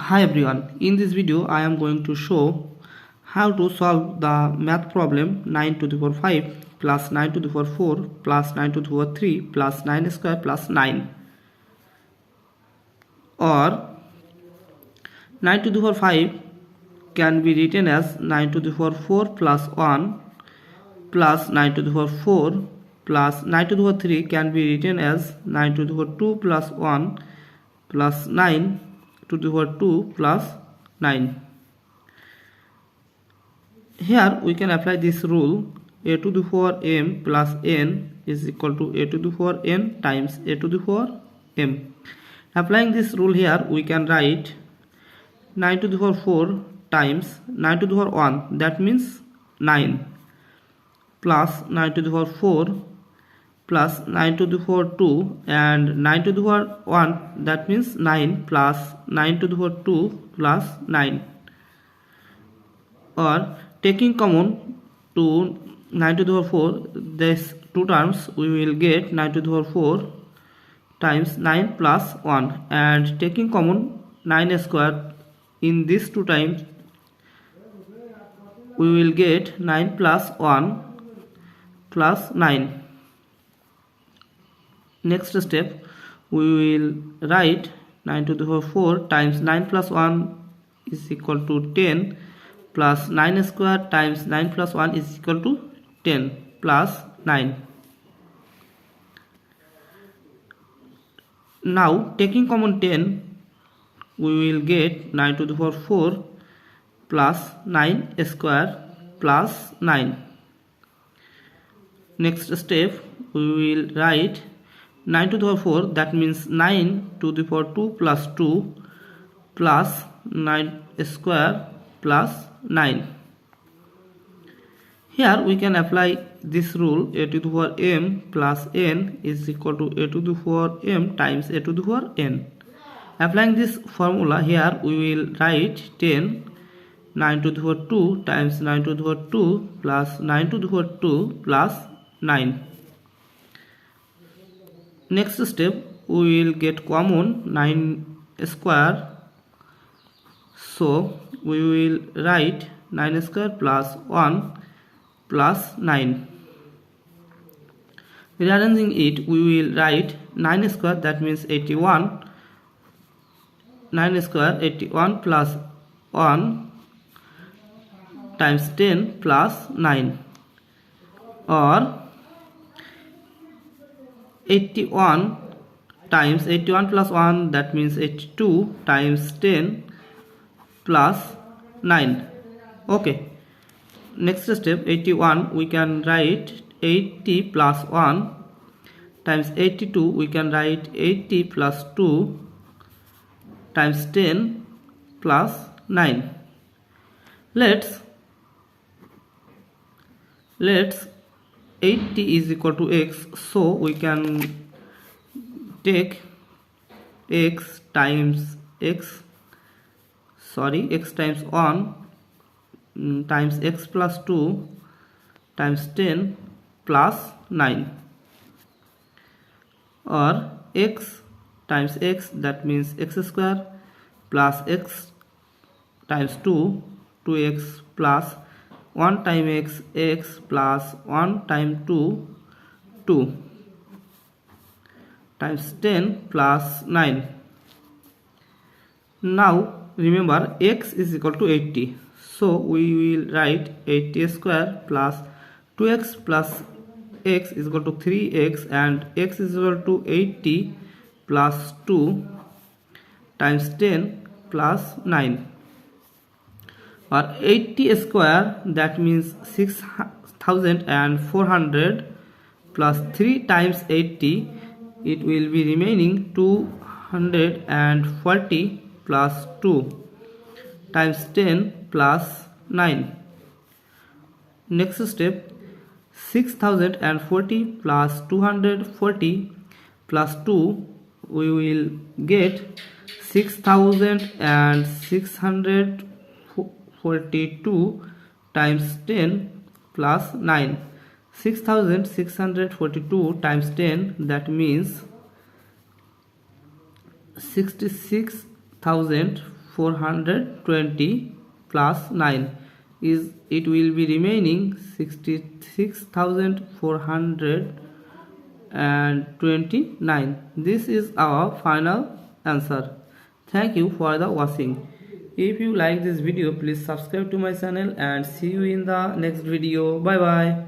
Hi everyone, in this video I am going to show how to solve the math problem 9 to the power 5 plus 9 to the power 4 plus 9 to the power 3 plus 9 square plus 9, or 9 to the power 5 can be written as 9 to the power 4 plus 1 plus 9 to the power 4 plus 9 to the power 3 can be written as 9 to the power 2 plus 1 plus 9 to the power 2 plus 9. Here we can apply this rule: a to the power m plus n is equal to a to the power n times a to the power m. Applying this rule here, we can write 9 to the power 4 times 9 to the power 1, that means 9, plus 9 to the power 4 plus 9 to the power 2, and 9 to the power 1, that means 9, plus 9 to the power 2 plus 9. Or taking common to 9 to the power 4, these two terms, we will get 9 to the power 4 times 9 plus 1, and taking common 9 square in these two times, we will get 9 plus 1 plus 9. Next step, we will write 9 to the power 4 times 9 plus 1 is equal to 10, plus 9 square times 9 plus 1 is equal to 10 plus 9. Now taking common 10, we will get 9 to the power 4 plus 9 square plus 9. Next step, we will write 9 to the power 4, that means 9 to the power 2 plus 2 plus 9 square plus 9. Here we can apply this rule: a to the power m plus n is equal to a to the power m times a to the power n. Applying this formula here, we will write 10 9 to the power 2 times 9 to the power 2 plus 9 to the power 2 plus 9. Next step, we will get common 9 square, so we will write 9 square plus 1 plus 9. Rearranging it, we will write 9 square, that means 81, 9 square 81 plus 1 times 10 plus 9, or 81 times 81 plus 1, that means 82 times 10 plus 9. Okay. Next step, 81, we can write 80 plus 1 times 82, we can write 80 plus 2 times 10 plus 9. Let's 80 is equal to x, so we can take x times 1 times x plus 2 times 10 plus 9, or x times x, that means x square plus x times 2, 2x plus 1 time x, x plus 1 time 2, 2 times 10 plus 9. Now remember, x is equal to 80, so we will write 80 square plus 2x plus x is equal to 3x, and x is equal to 80 plus 2 times 10 plus 9, or 80 square, that means 6400 plus 3 times 80, it will be remaining 240 plus 2 times 10 plus 9. Next step, 6040 plus 240 plus 2, we will get 6642 times 10 plus 9. 6642 times 10, that means 66,400 420 plus 9 is it will be remaining 66,429. This is our final answer. Thank you for the watching. If you like this video, please subscribe to my channel and see you in the next video. Bye bye.